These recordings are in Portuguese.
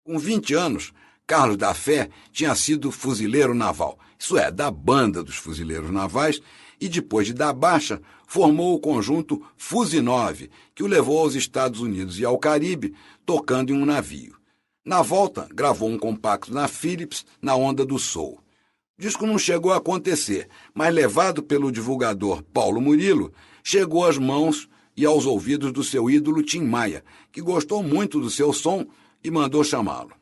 Com 20 anos, Carlos da Fé tinha sido fuzileiro naval, isso é, da banda dos fuzileiros navais, e depois de dar baixa, formou o conjunto Fuzinove, que o levou aos Estados Unidos e ao Caribe, tocando em um navio. Na volta, gravou um compacto na Philips, na onda do soul. O disco não chegou a acontecer, mas levado pelo divulgador Paulo Murilo, chegou às mãos e aos ouvidos do seu ídolo Tim Maia, que gostou muito do seu som e mandou chamá-lo.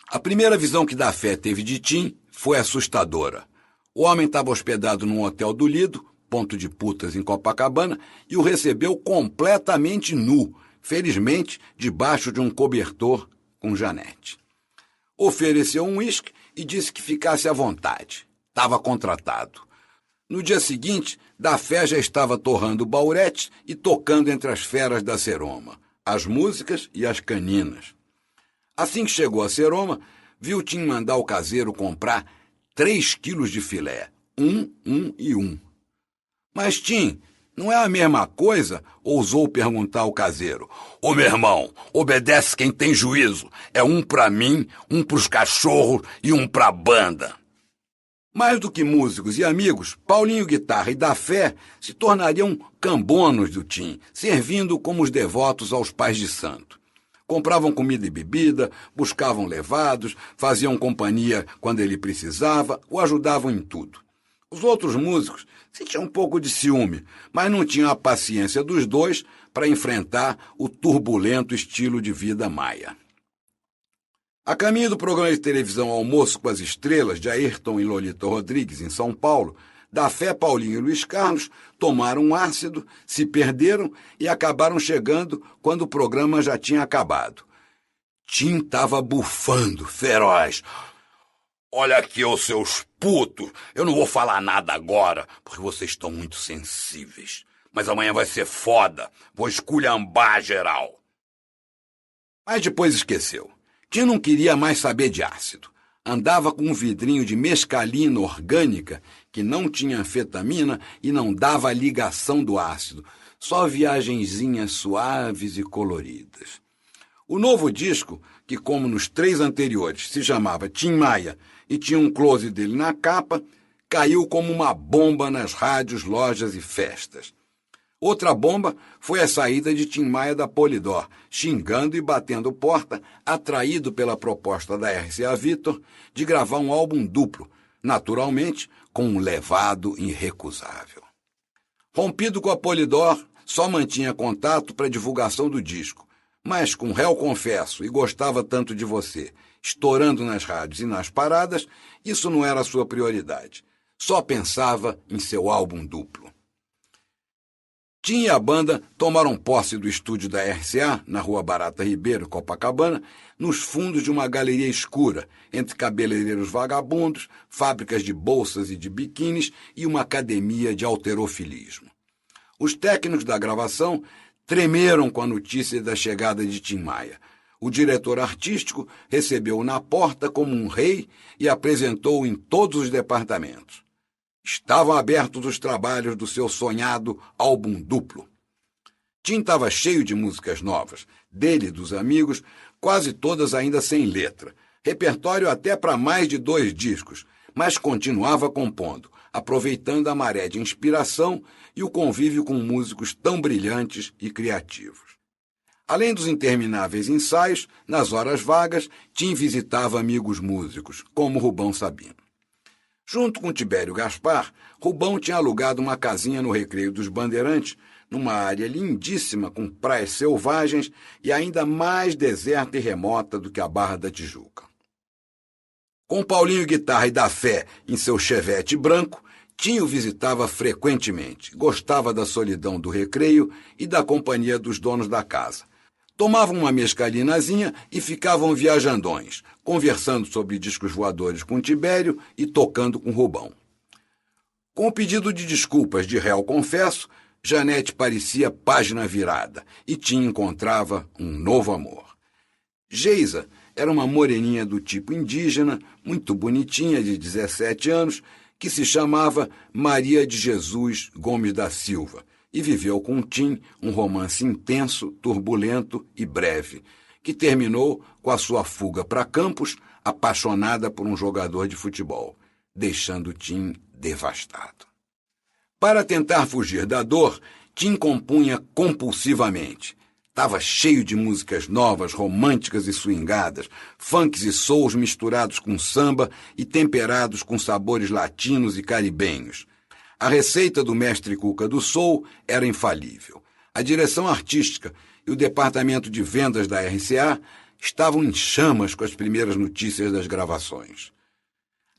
A primeira visão que Da Fé teve de Tim foi assustadora. O homem estava hospedado num hotel do Lido, ponto de putas em Copacabana, e o recebeu completamente nu, felizmente debaixo de um cobertor com Janete. Ofereceu um uísque e disse que ficasse à vontade. Estava contratado. No dia seguinte, Da Fé já estava torrando bauretes e tocando entre as feras da Seroma, as músicas e as caninas. Assim que chegou a Seroma, viu Tim mandar o caseiro comprar 3 quilos de filé, 1 e 1. Mas, Tim, não é a mesma coisa? Ousou perguntar o caseiro. Ô, meu irmão, obedece quem tem juízo. É 1 pra mim, 1 pros cachorros e 1 pra banda. Mais do que músicos e amigos, Paulinho Guitarra e Da Fé se tornariam cambonos do Tim, servindo como os devotos aos pais de santo. Compravam comida e bebida, buscavam levados, faziam companhia quando ele precisava, o ajudavam em tudo. Os outros músicos sentiam um pouco de ciúme, mas não tinham a paciência dos dois para enfrentar o turbulento estilo de vida maia. A caminho do programa de televisão Almoço com as Estrelas, de Ayrton e Lolita Rodrigues, em São Paulo, Da Fé, Paulinho e Luiz Carlos tomaram um ácido, se perderam e acabaram chegando quando o programa já tinha acabado. Tim estava bufando, feroz. Olha aqui, ô seus putos, eu não vou falar nada agora, porque vocês estão muito sensíveis. Mas amanhã vai ser foda, vou esculhambar geral. Mas depois esqueceu. Tim não queria mais saber de ácido. Andava com um vidrinho de mescalina orgânica que não tinha anfetamina e não dava a ligação do ácido, só viagenzinhas suaves e coloridas. O novo disco, que como nos 3 anteriores se chamava Tim Maia e tinha um close dele na capa, caiu como uma bomba nas rádios, lojas e festas. Outra bomba foi a saída de Tim Maia da Polydor, xingando e batendo porta, atraído pela proposta da RCA Victor de gravar um álbum duplo, naturalmente com um levado irrecusável. Rompido com a Polydor, só mantinha contato para divulgação do disco, mas com Réu Confesso e Gostava Tanto de Você, estourando nas rádios e nas paradas, isso não era sua prioridade. Só pensava em seu álbum duplo. Tim e a banda tomaram posse do estúdio da RCA, na Rua Barata Ribeiro, Copacabana, nos fundos de uma galeria escura, entre cabeleireiros vagabundos, fábricas de bolsas e de biquínis e uma academia de halterofilismo. Os técnicos da gravação tremeram com a notícia da chegada de Tim Maia. O diretor artístico recebeu-o na porta como um rei e apresentou-o em todos os departamentos. Estavam abertos os trabalhos do seu sonhado álbum duplo. Tim estava cheio de músicas novas, dele e dos amigos, quase todas ainda sem letra. Repertório até para mais de 2 discos, mas continuava compondo, aproveitando a maré de inspiração e o convívio com músicos tão brilhantes e criativos. Além dos intermináveis ensaios, nas horas vagas, Tim visitava amigos músicos, como Rubão Sabino. Junto com Tibério Gaspar, Rubão tinha alugado uma casinha no Recreio dos Bandeirantes, numa área lindíssima com praias selvagens e ainda mais deserta e remota do que a Barra da Tijuca. Com Paulinho Guitarra e Da Fé em seu chevette branco, Tim o visitava frequentemente, gostava da solidão do recreio e da companhia dos donos da casa. Tomavam uma mescalinazinha e ficavam viajandões, conversando sobre discos voadores com Tibério e tocando com Rubão. Com o pedido de desculpas de Réu Confesso, Janete parecia página virada e Tim encontrava um novo amor. Geisa era uma moreninha do tipo indígena, muito bonitinha, de 17 anos, que se chamava Maria de Jesus Gomes da Silva, e viveu com Tim um romance intenso, turbulento e breve, que terminou com a sua fuga para Campos, apaixonada por um jogador de futebol, deixando Tim devastado. Para tentar fugir da dor, Tim compunha compulsivamente. Estava cheio de músicas novas, românticas e swingadas, funks e souls misturados com samba e temperados com sabores latinos e caribenhos. A receita do mestre Cuca do soul era infalível. A direção artística e o departamento de vendas da RCA estavam em chamas com as primeiras notícias das gravações.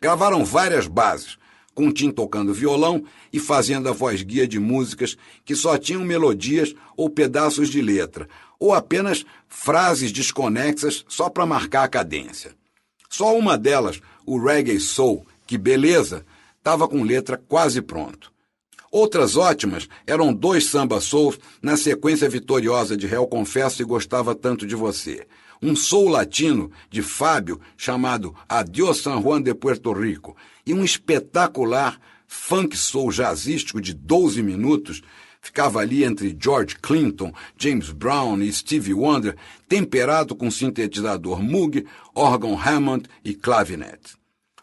Gravaram várias bases, com Tim tocando violão e fazendo a voz-guia de músicas que só tinham melodias ou pedaços de letra, ou apenas frases desconexas só para marcar a cadência. Só uma delas, o Reggae Soul, que beleza, estava com letra quase pronto. Outras ótimas eram 2 samba souls na sequência vitoriosa de Réu Confesso e Gostava Tanto de Você. Um soul latino de Fábio chamado Adiós San Juan de Puerto Rico e um espetacular funk soul jazzístico de 12 minutos, ficava ali entre George Clinton, James Brown e Stevie Wonder, temperado com sintetizador Moog, órgão Hammond e clavinet.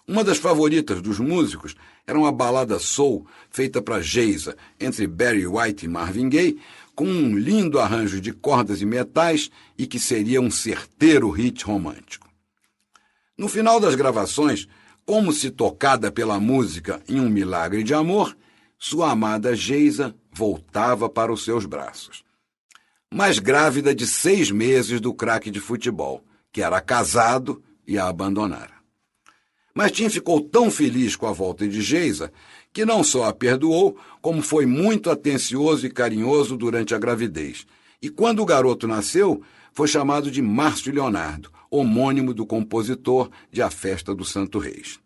Uma das favoritas dos músicos era uma balada soul feita para Geisa, entre Barry White e Marvin Gaye, com um lindo arranjo de cordas e metais e que seria um certeiro hit romântico. No final das gravações, como se tocada pela música em um milagre de amor, sua amada Geisa voltava para os seus braços. Mas grávida de 6 meses do craque de futebol, que era casado e a abandonara. Mas Tim ficou tão feliz com a volta de Geisa que não só a perdoou, como foi muito atencioso e carinhoso durante a gravidez. E quando o garoto nasceu, foi chamado de Márcio Leonardo, homônimo do compositor de A Festa do Santo Reis.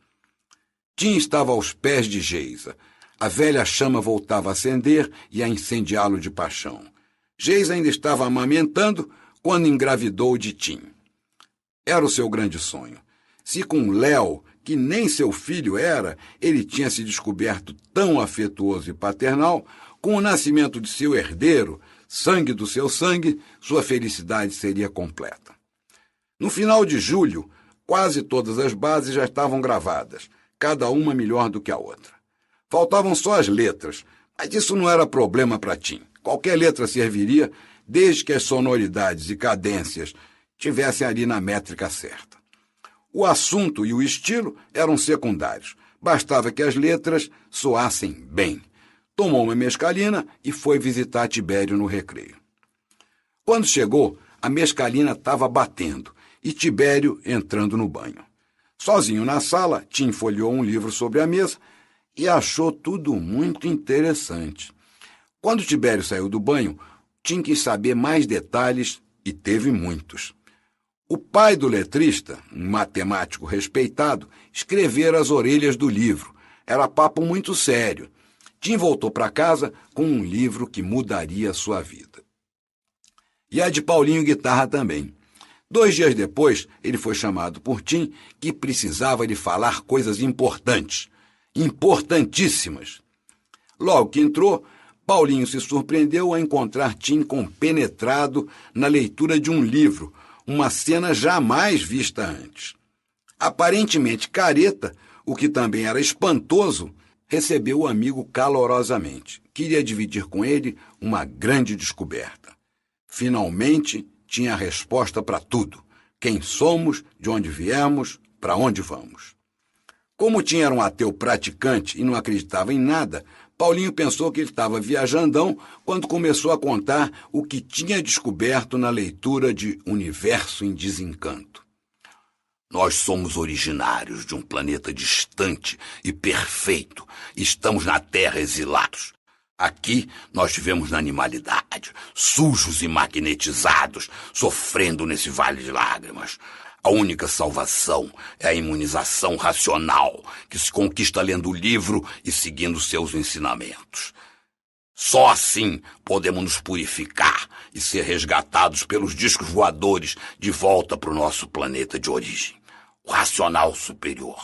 Tim estava aos pés de Geisa. A velha chama voltava a acender e a incendiá-lo de paixão. Geisa ainda estava amamentando quando engravidou de Tim. Era o seu grande sonho. Se com Léo, que nem seu filho era, ele tinha se descoberto tão afetuoso e paternal, com o nascimento de seu herdeiro, sangue do seu sangue, sua felicidade seria completa. No final de julho, quase todas as bases já estavam gravadas, cada uma melhor do que a outra. Faltavam só as letras, mas isso não era problema para Tim. Qualquer letra serviria, desde que as sonoridades e cadências tivessem ali na métrica certa. O assunto e o estilo eram secundários. Bastava que as letras soassem bem. Tomou uma mescalina e foi visitar Tibério no recreio. Quando chegou, a mescalina estava batendo e Tibério entrando no banho. Sozinho na sala, Tim folheou um livro sobre a mesa e achou tudo muito interessante. Quando Tibério saiu do banho, Tim quis saber mais detalhes e teve muitos. O pai do letrista, um matemático respeitado, escrevera as orelhas do livro. Era papo muito sério. Tim voltou para casa com um livro que mudaria a sua vida. E a de Paulinho Guitarra também. 2 dias depois, ele foi chamado por Tim, que precisava lhe falar coisas importantes. Importantíssimas. Logo que entrou, Paulinho se surpreendeu ao encontrar Tim compenetrado na leitura de um livro, uma cena jamais vista antes. Aparentemente careta, o que também era espantoso, recebeu o amigo calorosamente. Queria dividir com ele uma grande descoberta. Finalmente tinha a resposta para tudo. Quem somos, de onde viemos, para onde vamos. Como Tim era um ateu praticante e não acreditava em nada, Paulinho pensou que ele estava viajandão quando começou a contar o que tinha descoberto na leitura de Universo em Desencanto. Nós somos originários de um planeta distante e perfeito. Estamos na Terra exilados. Aqui nós vivemos na animalidade, sujos e magnetizados, sofrendo nesse vale de lágrimas. A única salvação é a imunização racional, que se conquista lendo o livro e seguindo seus ensinamentos. Só assim podemos nos purificar e ser resgatados pelos discos voadores de volta para o nosso planeta de origem, o racional superior.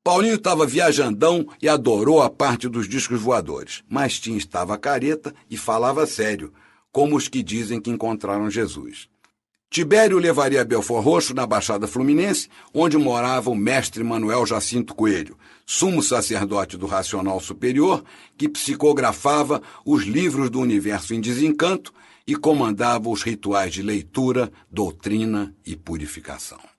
Paulinho estava viajandão e adorou a parte dos discos voadores, mas Tim estava careta e falava sério, como os que dizem que encontraram Jesus. Tibério levaria Belford Roxo na Baixada Fluminense, onde morava o mestre Manuel Jacinto Coelho, sumo sacerdote do Racional Superior, que psicografava os livros do Universo em Desencanto e comandava os rituais de leitura, doutrina e purificação.